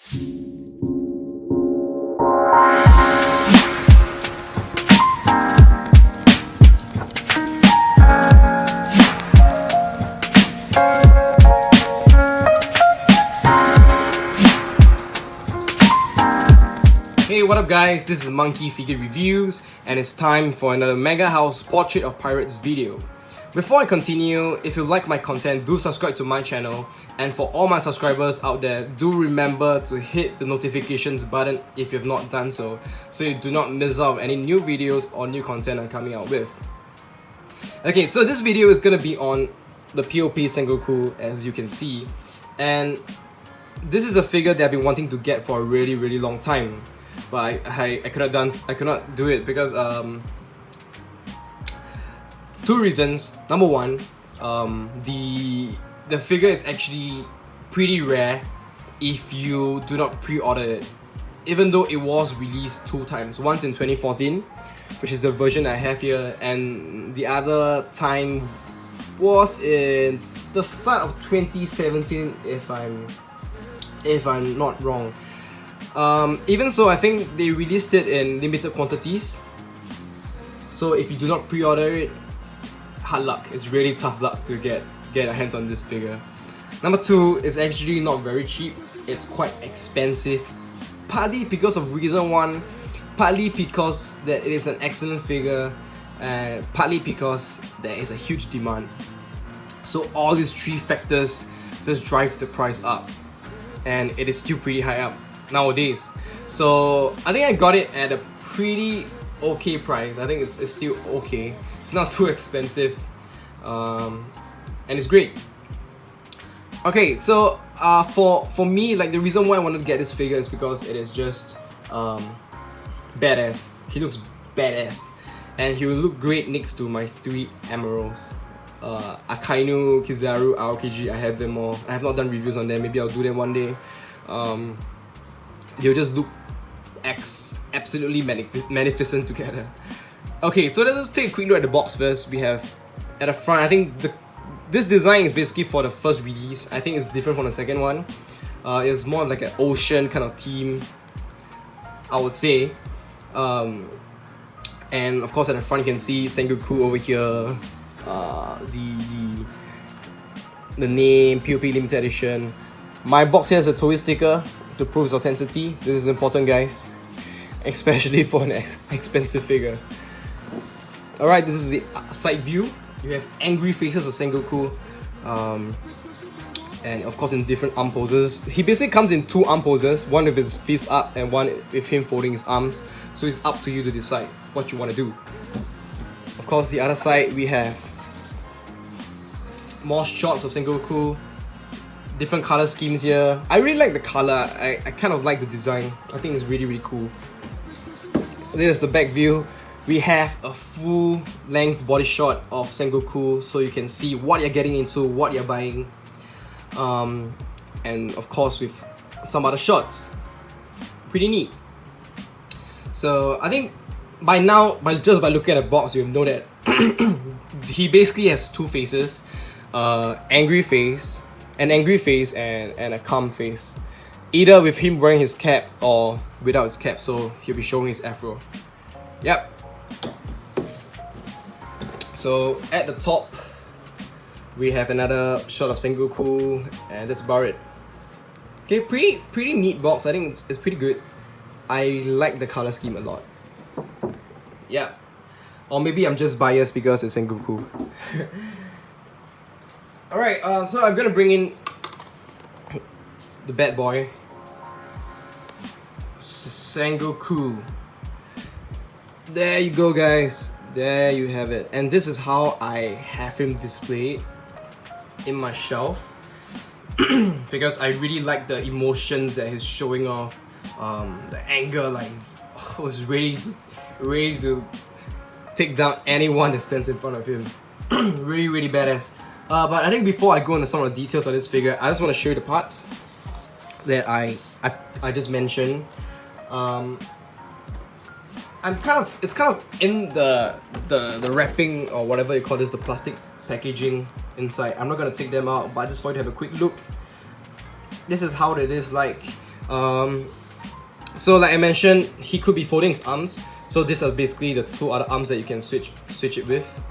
Hey, what up guys, this is Monkey Figure Reviews and it's time for another Mega House Portrait of Pirates video. Before I continue, if you like my content, do subscribe to my channel, and for all my subscribers out there, do remember to hit the notifications button if you have not done so you do not miss out on any new videos or new content I'm coming out with. Okay, so this video is gonna be on the P.O.P Sengoku, as you can see, and this is a figure that I've been wanting to get for a really long time. But I could not do it because two reasons. Number one, the figure is actually pretty rare if you do not pre-order it. Even though it was released two times, once in 2014, which is the version I have here, and the other time was in the start of 2017, if I'm not wrong. Even so, I think they released it in limited quantities, so if you do not pre-order it, hard luck. It's really tough luck to get a hands on this figure. Number two, it's actually not very cheap. It's quite expensive, partly because of reason one, partly because that it is an excellent figure, and partly because there is a huge demand. So all these three factors just drive the price up, and it is still pretty high up nowadays. So I think I got it at a pretty okay price. I think it's still okay. It's not too expensive, and it's great. Okay, so for me, like, the reason why I wanted to get this figure is because it is just badass. He looks badass, and he will look great next to my three emeralds. Akainu, Kizaru, Aokiji, I have them all. I have not done reviews on them. Maybe I'll do them one day. They'll just look absolutely magnificent together. Okay, so let's just take a quick look at the box first. We have at the front, I think this design is basically for the first release. I think it's different from the second one. It's more like an ocean kind of theme, I would say. And of course at the front you can see Sengoku over here. The name, P.O.P Limited Edition. My box here has a Toei sticker to prove its authenticity. This is important, guys, especially for an expensive figure. Alright, this is the side view. You have angry faces of Sengoku, and of course in different arm poses. He basically comes in two arm poses, one with his fists up and one with him folding his arms, so it's up to you to decide what you want to do. Of course, the other side we have more shots of Sengoku, different color schemes here. I really like the color. I kind of like the design. I think it's really cool. This is the back view. We have a full length body shot of Sengoku, so you can see what you're getting into, what you're buying, and of course with some other shots. Pretty neat. So I think by now, just by looking at the box, you know that he basically has two faces, an angry face and a calm face, either with him wearing his cap or without his cap, so he'll be showing his afro. Yep. So at the top we have another shot of Sengoku, and that's about it. Okay, pretty neat box. I think it's pretty good. I like the color scheme a lot. Yeah. Or maybe I'm just biased because it's Sengoku. Alright, so I'm gonna bring in the bad boy, Sengoku. There you go, guys. There you have it. And this is how I have him displayed in my shelf. Because I really like the emotions that he's showing off. The anger, like, I was ready to take down anyone that stands in front of him. really badass. But I think before I go into some of the details of this figure, I just want to show you the parts that I just mentioned. It's kind of in the wrapping, or whatever you call this, the plastic packaging inside. I'm not gonna take them out, but I just want you to have a quick look. This is how it is like. So like I mentioned, he could be folding his arms. So these are basically the two other arms that you can switch it with.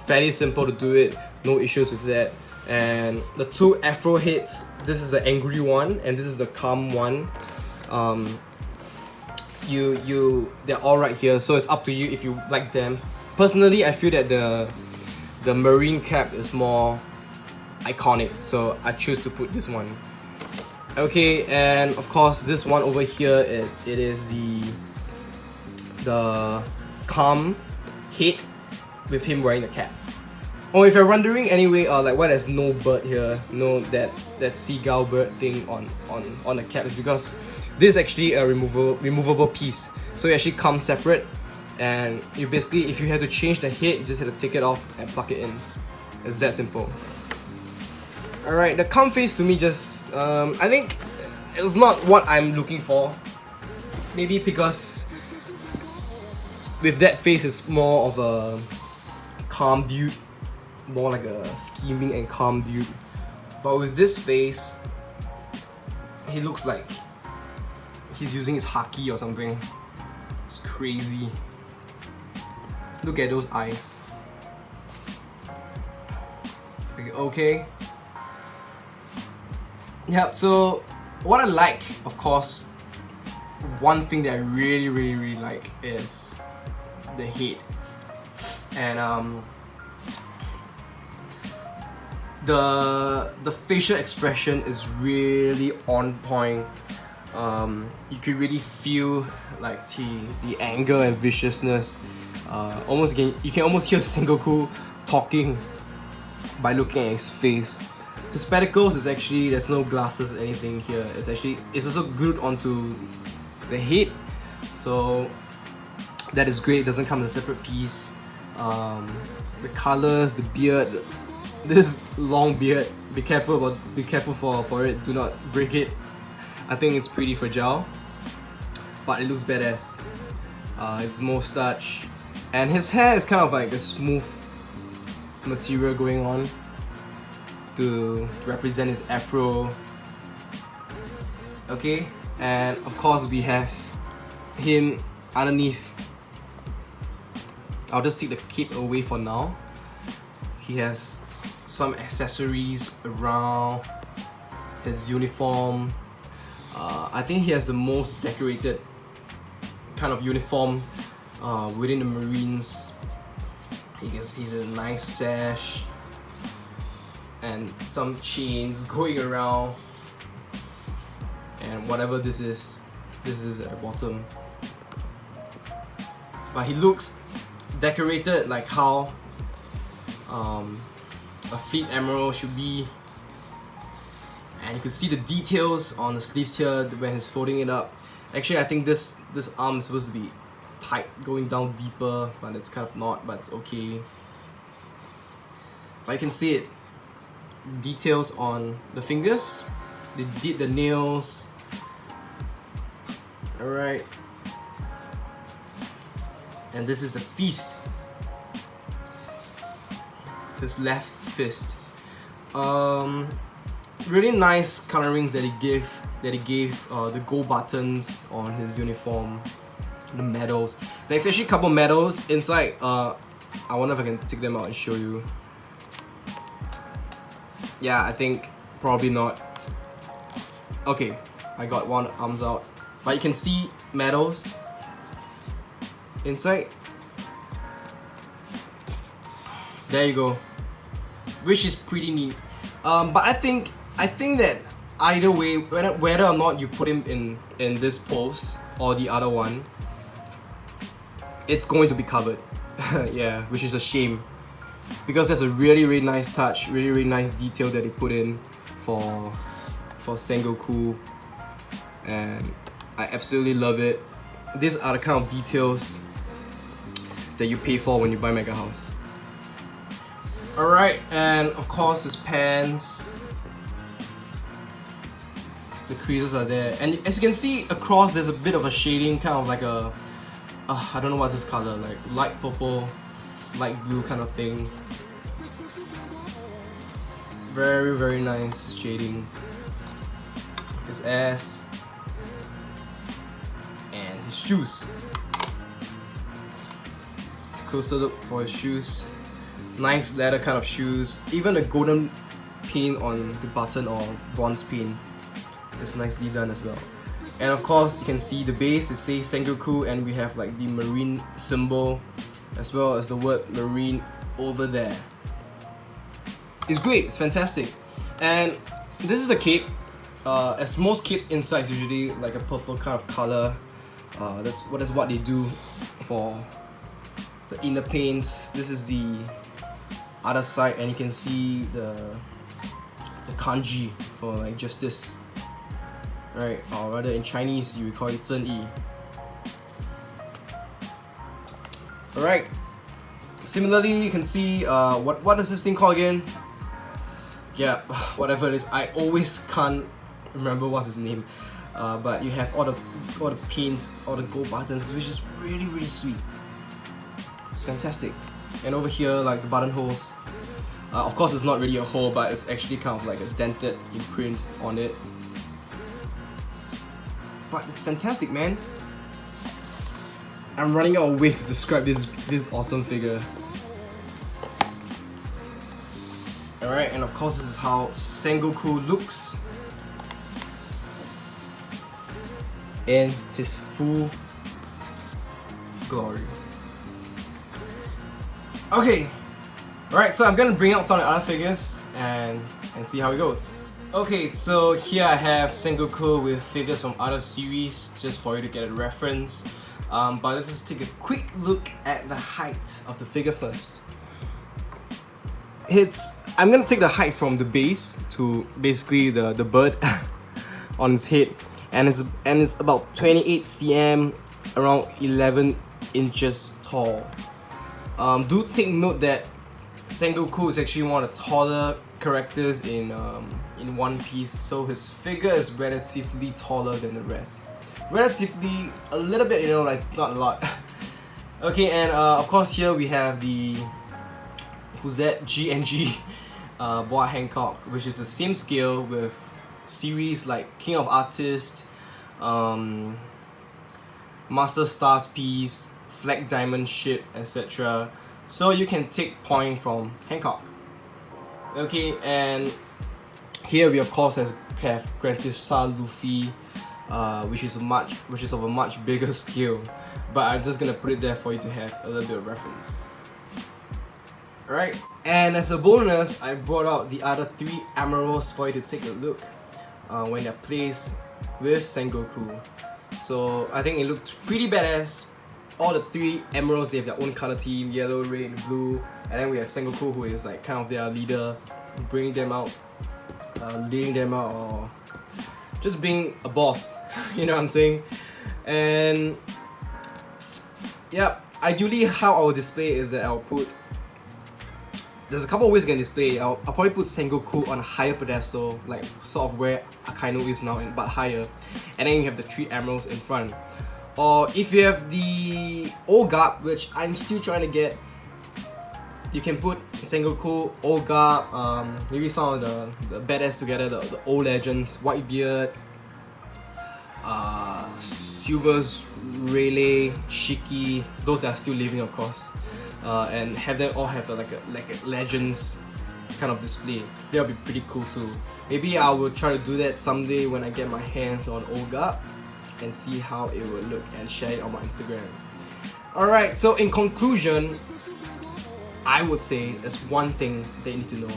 Fairly simple to do it, no issues with that. And the two afro heads, this is the angry one and this is the calm one. They're all right here, so it's up to you if you like them. Personally, I feel that the marine cap is more iconic, so I choose to put this one. Okay, and of course this one over here, it is the calm head with him wearing the cap. Oh, if you're wondering anyway, like why there's no bird here, no that seagull bird thing on the cap, is because this is actually a removable piece. So it actually comes separate, and you basically, if you have to change the head, you just have to take it off and plug it in. It's that simple. Alright, the calm face to me just, I think it's not what I'm looking for. Maybe because with that face it's more of a calm dude, more like a scheming and calm dude. But with this face, he looks like he's using his haki or something. It's crazy. Look at those eyes. Okay. Yep, so what I like, of course, one thing that I really like is the head. And the facial expression is really on point. You could really feel like the anger and viciousness. You can almost hear Sengoku talking by looking at his face. The spectacles is actually, there's no glasses or anything here. It's also glued onto the head, so that is great. It doesn't come in a separate piece. The colors, the beard, this long beard, be careful for it. Do not break it. I think it's pretty fragile, but it looks badass. It's mustache, and his hair is kind of like a smooth material going on to represent his afro. Okay, and of course we have him underneath. I'll just take the cape away for now. He has some accessories around his uniform. I think he has the most decorated kind of uniform within the Marines. He's a nice sash and some chains going around, and whatever this is at the bottom. But he looks decorated like how a fleet admiral should be, and you can see the details on the sleeves here when he's folding it up. Actually, I think this arm is supposed to be tight, going down deeper, but it's kind of not, but it's okay. But you can see it, details on the fingers, they did the nails. Alright, and this is the fist, his left fist. Really nice colorings that he gave the gold buttons on his uniform, the medals. There's actually a couple medals inside. I wonder if I can take them out and show you. Yeah, I think probably not. Okay, I got one arms out, but you can see medals inside. There you go, which is pretty neat. But I think that either way, whether or not you put him in this pose or the other one, it's going to be covered. Yeah, which is a shame, because there's a really nice touch, really nice detail that they put in for Sengoku, and I absolutely love it. These are the kind of details that you pay for when you buy MEGAHOUSE. Alright, and of course his pants, the creases are there, and as you can see across, there's a bit of a shading, kind of like a I don't know what this color, like light purple, light blue kind of thing. Very nice shading. His ass, his shoes. Closer look for his shoes. Nice leather kind of shoes. Even a golden pin on the button or bronze pin is nicely done as well. And of course, you can see the base, it says Sengoku, and we have like the marine symbol as well as the word marine over there. It's great, it's fantastic. And this is a cape. As most capes inside is usually like a purple kind of color. That's what they do for the inner paint. This is the other side, and you can see the kanji for like justice, right? Or rather in Chinese you would call it 正义. Alright. Similarly, you can see what is this thing called again? Yeah, whatever it is. I always can't remember what's his name. But you have all the paint, all the gold buttons, which is really sweet. It's fantastic. And over here, like the buttonholes. Of course, it's not really a hole, but it's actually kind of like a dented imprint on it. But it's fantastic, man. I'm running out of ways to describe this awesome figure. Alright, and of course this is how Sengoku looks in his full glory. Okay, alright, so I'm gonna bring out some of the other figures and see how it goes. Okay, so here I have Sengoku with figures from other series, just for you to get a reference. But let's just take a quick look at the height of the figure first. I'm gonna take the height from the base to basically the bird on his head, and it's about 28 cm, around 11 inches tall. Do take note that Sengoku is actually one of the taller characters in One Piece, so his figure is relatively taller than the rest. Relatively, a little bit, you know, like not a lot. Okay, and of course here we have the who's that? GNG Boa Hancock, which is the same scale with series like King of Artists, Master Stars Piece, Flag Diamond Ship, etc. So you can take point from Hancock. Okay, and here we of course have Grandissa Luffy, which is of a much bigger scale, but I'm just gonna put it there for you to have a little bit of reference. Alright, and as a bonus, I brought out the other 3 emeralds for you to take a look when they're placed with Sengoku. So I think it looks pretty badass. All the 3 emeralds, they have their own color team, yellow, red, and blue. And then we have Sengoku, who is like kind of their leader, bringing them out, leading them out, or just being a boss. You know what I'm saying? And yeah, ideally how I will display is that I'll put, there's a couple of ways you can display. I'll probably put Sengoku on a higher pedestal, like sort of where Akainu is now, but higher. And then you have the 3 emeralds in front. Or if you have the old guard, which I'm still trying to get, you can put Sengoku, old guard, maybe some of the badass together, the old legends, Whitebeard, Silver's Rayleigh, Shiki, those that are still living of course. And have them all have like a legends kind of display. That'll be pretty cool too. Maybe I will try to do that someday when I get my hands on Olga and see how it will look and share it on my Instagram. Alright, so in conclusion, I would say there's one thing that you need to know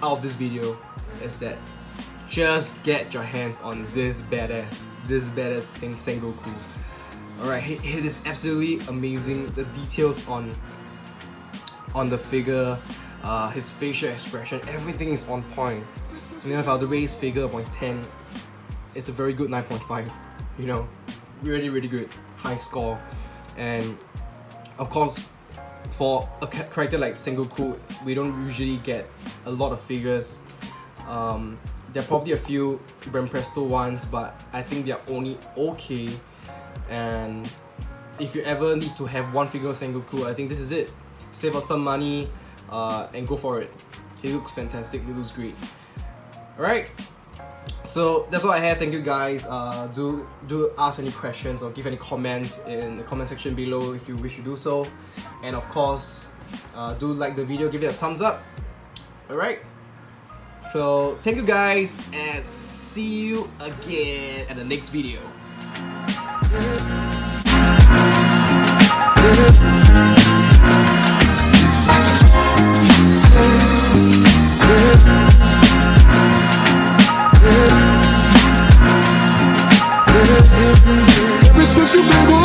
out of this video is that just get your hands on this badass Sengoku. Alright, it is absolutely amazing. The details on the figure, his facial expression, everything is on point. You know, if I were to rate his figure upon 10, it's a very good 9.5. You know, really good, high score. And of course, for a character like Sengoku, we don't usually get a lot of figures. There are probably a few Brand Presto ones, but I think they're only okay. And if you ever need to have one figure of Sengoku, I think this is it. Save out some money and go for it. He looks fantastic, he looks great. Alright, So that's all I have. Thank you guys. Do ask any questions or give any comments in the comment section below if you wish to do so. And of course, do like the video, give it a thumbs up. Alright? So thank you guys and see you again at the next video. Ever since you've been gone.